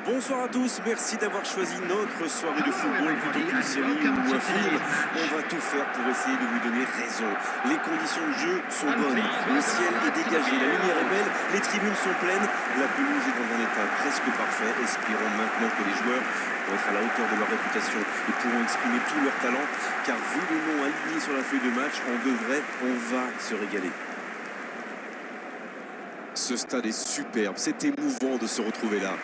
Bonsoir à tous, merci d'avoir choisi notre soirée de football plutôt qu'une série ou un film. On va tout faire pour essayer de vous donner raison. Les conditions de jeu sont bonnes, le ciel est dégagé, la lumière est belle, les tribunes sont pleines, la pelouse est dans un état presque parfait. Espérons maintenant que les joueurs vont être à la hauteur de leur réputation et pourront exprimer tout leur talent, car vu le nom aligné sur la feuille de match, on va se régaler. Ce stade est superbe, c'est émouvant de se retrouver là.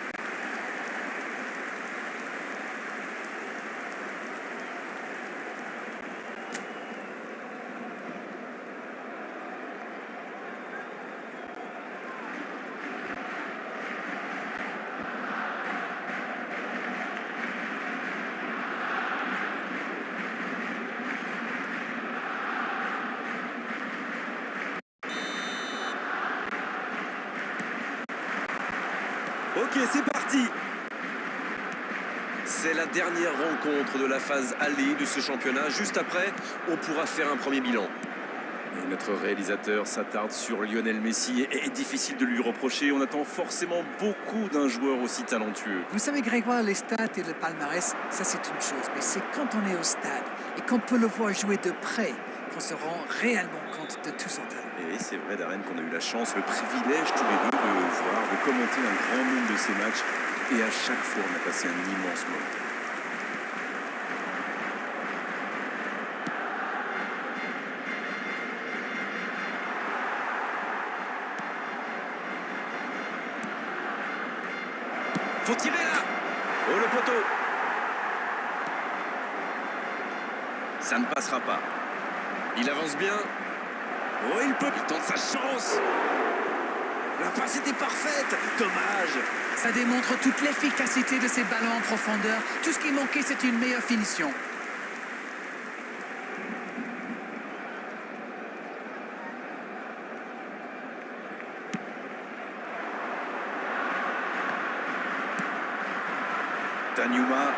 Ok, c'est parti. C'est la dernière rencontre de la phase aller de ce championnat. Juste après, on pourra faire un premier bilan. Et notre réalisateur s'attarde sur Lionel Messi et est difficile de lui reprocher. On attend forcément beaucoup d'un joueur aussi talentueux. Vous savez, Grégoire, les stats et le palmarès, ça c'est une chose. Mais c'est quand on est au stade et qu'on peut le voir jouer de près qu'on se rend réellement compte de tout son talent. Et c'est vrai, Darren, qu'on a eu la chance, le privilège tous les deux de voir, de commenter un grand nombre de ces matchs. Et à chaque fois, on a passé un immense moment. Faut tirer là. Oh, le poteau. Ça ne passera pas. Il avance bien. Oh, il tente sa chance. La passe était parfaite. Dommage. Ça démontre toute l'efficacité de ces ballons en profondeur. Tout ce qui manquait, c'est une meilleure finition. Danjuma.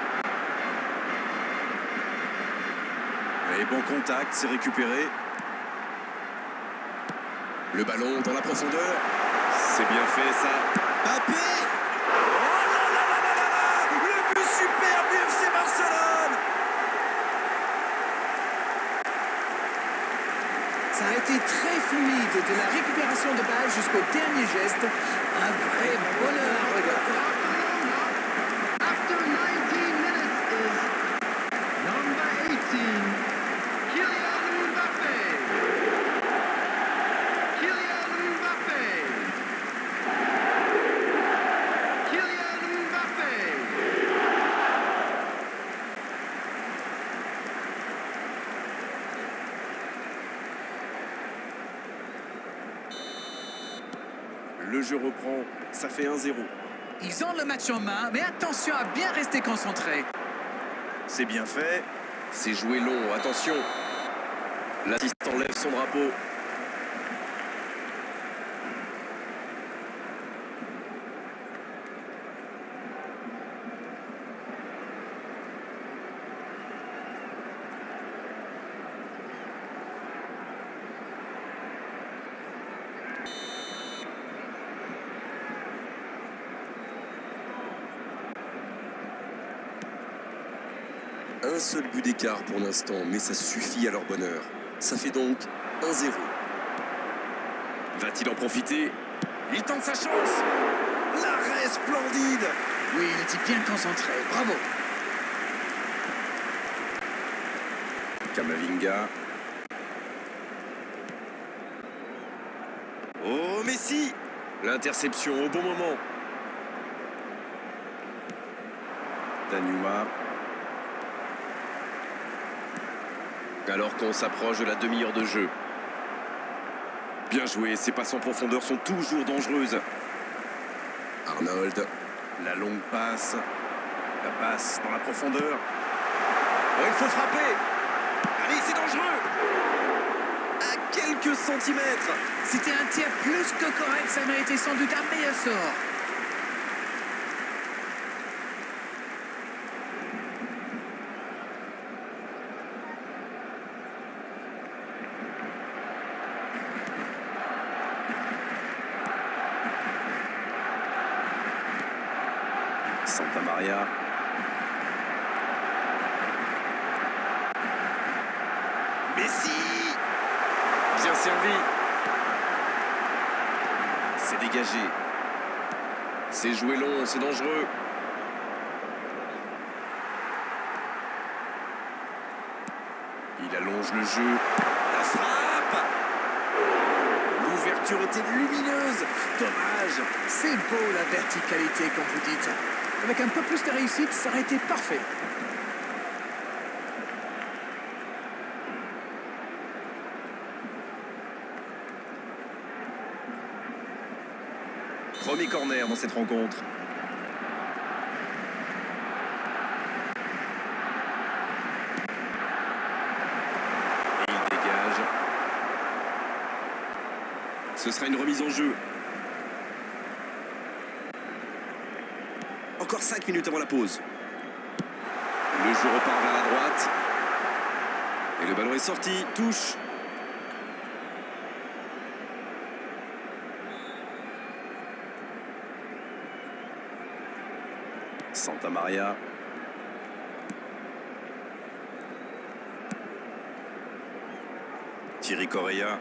Et bon contact, c'est récupéré. Le ballon dans la profondeur. C'est bien fait ça. Mbappé. Oh là là là là là là. Le but superbe du FC Barcelone. Ça a été très fluide, de la récupération de balle jusqu'au dernier geste. Un vrai bonheur à regarder. After 19 minutes is number 18, Kylian Mbappé. Kylian Mbappé. Kylian Mbappé. Le jeu reprend, ça fait 1-0. Ils ont le match en main, mais attention à bien rester concentré. C'est bien fait. C'est joué long, attention. L'assistant lève son drapeau. Un seul but d'écart pour l'instant, mais ça suffit à leur bonheur. Ça fait donc 1-0. Va-t-il en profiter? Il tente sa chance. L'arrêt splendide. Oui, il était bien concentré. Bravo. Camavinga. Oh, Messi. L'interception au bon moment. Danjuma. Alors qu'on s'approche de la demi-heure de jeu. Bien joué, ces passes en profondeur sont toujours dangereuses. Arnold. La longue passe. La passe dans la profondeur. Oh, il faut frapper. Allez, c'est dangereux. À quelques centimètres. C'était un tir plus que correct, ça méritait sans doute un meilleur sort. Santa Maria. Messi! Bien servi. C'est dégagé. C'est joué long, c'est dangereux. Il allonge le jeu. La frappe! L'ouverture était lumineuse. Dommage. C'est beau la verticalité, comme vous dites. Avec un peu plus de réussite, ça aurait été parfait. Premier corner dans cette rencontre. Et il dégage. Ce sera une remise en jeu. Encore 5 minutes avant la pause. Le jeu repart vers la droite. Et le ballon est sorti. Touche. Santa Maria. Thierry Correa.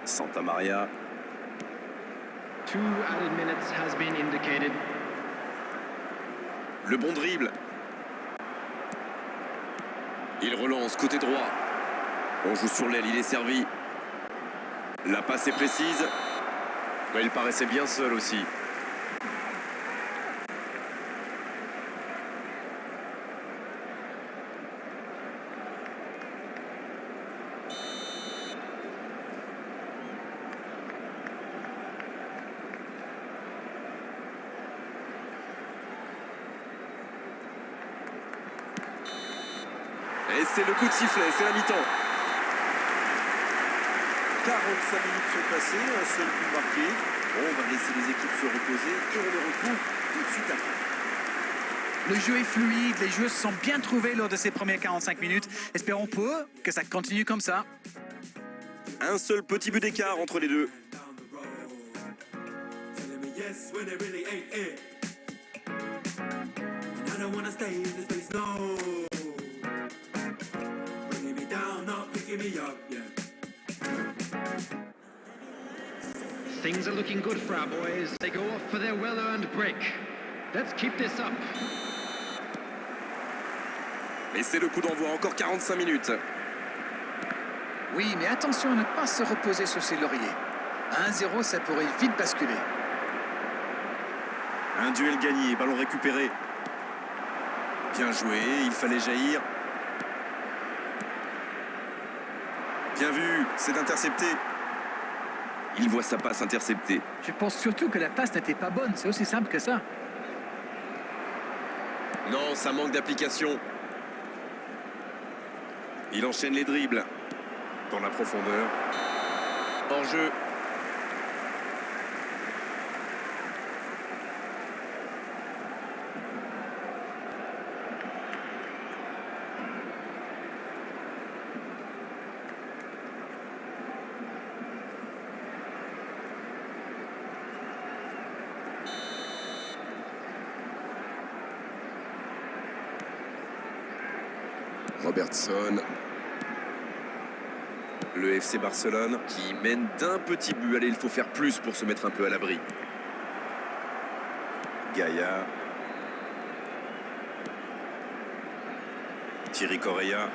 Santa Maria. 2 added minutes has been indicated. Le bon dribble. Il relance côté droit. On joue sur l'aile, il est servi. La passe est précise. Mais il paraissait bien seul aussi. Et c'est le coup de sifflet, c'est la mi-temps. 45 minutes sont passées, un seul but marqué. On va laisser les équipes se reposer et on les retrouve tout de suite après. Le jeu est fluide, les joueurs se sont bien trouvés lors de ces premières 45 minutes. Espérons pour eux que ça continue comme ça. Un seul petit but d'écart entre les deux. Telling me yes when it really ain't it. And I don't wanna stay in this place, no. Bringing me down, not picking me up, yeah. Things are looking good for our boys. They go off for their well-earned break. Let's keep this up. Et c'est le coup d'envoi, encore 45 minutes. Oui, mais attention à ne pas se reposer sur ses lauriers. À 1-0, ça pourrait vite basculer. Un duel gagné, ballon récupéré. Bien joué, il fallait jaillir. Bien vu, c'est intercepté. Il voit sa passe interceptée. Je pense surtout que la passe n'était pas bonne, c'est aussi simple que ça. Non, ça manque d'application. Il enchaîne les dribbles. Dans la profondeur. Hors jeu. Robertson. Le FC Barcelone qui mène d'un petit but. Allez, il faut faire plus pour se mettre un peu à l'abri. Gaïa. Thierry Correa.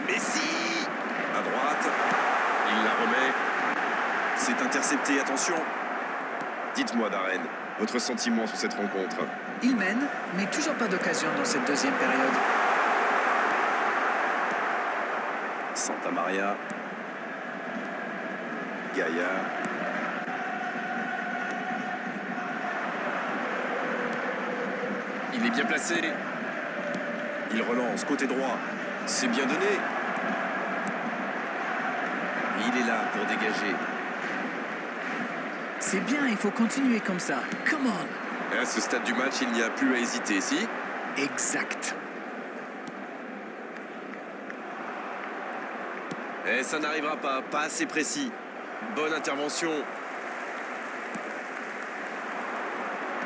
Messi. À droite. Il la remet. C'est intercepté, attention. Dites-moi, Darren, votre sentiment sur cette rencontre. Il mène, mais toujours pas d'occasion dans cette deuxième période. Santa Maria. Gaïa. Il est bien placé. Il relance côté droit. C'est bien donné. Il est là pour dégager. C'est bien, il faut continuer comme ça. Come on. Et à ce stade du match, il n'y a plus à hésiter, si? Exact. Et ça n'arrivera pas, pas assez précis. Bonne intervention.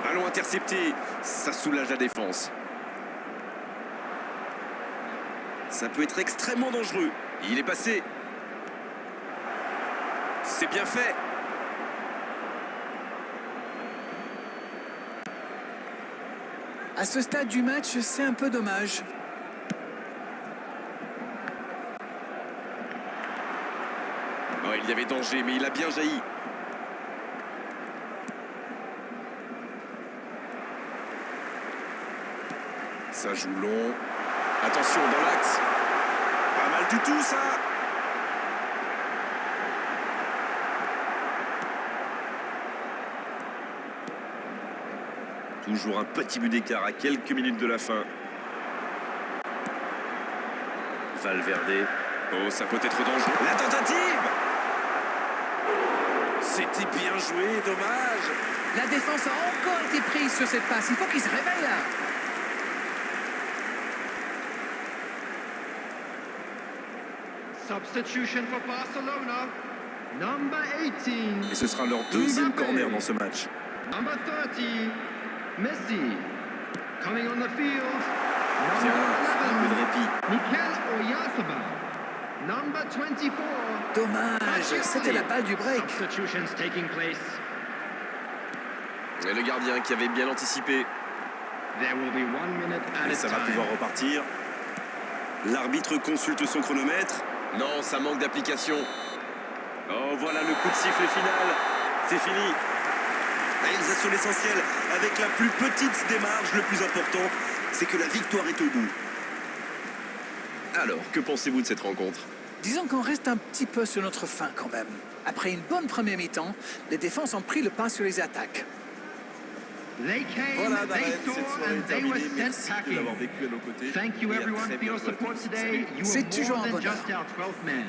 Ballon intercepté, ça soulage la défense. Ça peut être extrêmement dangereux. Il est passé. C'est bien fait. À ce stade du match, c'est un peu dommage. Oh, il y avait danger, mais il a bien jailli. Ça joue long. Attention dans l'axe. Pas mal du tout ça. Toujours un petit but d'écart à quelques minutes de la fin. Valverde. Oh, ça peut être dangereux. La tentative. C'était bien joué, dommage. La défense a encore été prise sur cette passe. Il faut qu'il se réveille là. Substitution for Barcelona. Number 18. Et ce sera leur deuxième corner dans ce match. Number 30. Messi. Coming on the field. Tiens, Number un peu de répit. 11. Mikel Oyarzabal. Number 24. Dommage, c'était la balle du break. Substitutions taking place. Et le gardien qui avait bien anticipé. There will be 1 minute at Et a ça va time. pouvoir repartir. L'arbitre consulte son chronomètre. Non, ça manque d'application. Oh, voilà le coup de sifflet final. C'est fini. Et ils assurent l'essentiel avec la plus petite des marges. Le plus important, c'est que la victoire est au bout. Alors, que pensez-vous de cette rencontre? Disons qu'on reste un petit peu sur notre faim quand même. Après une bonne première mi-temps, les défenses ont pris le pas sur les attaques. They came, Voilà, they Darren, cette saw, soirée est and they were terminée. sent Merci de l'avoir packing. vécu à nos côtés. Thank you Et à everyone très for your bientôt à support tous. today. You C'est were toujours more un than bonheur. just our 12th man.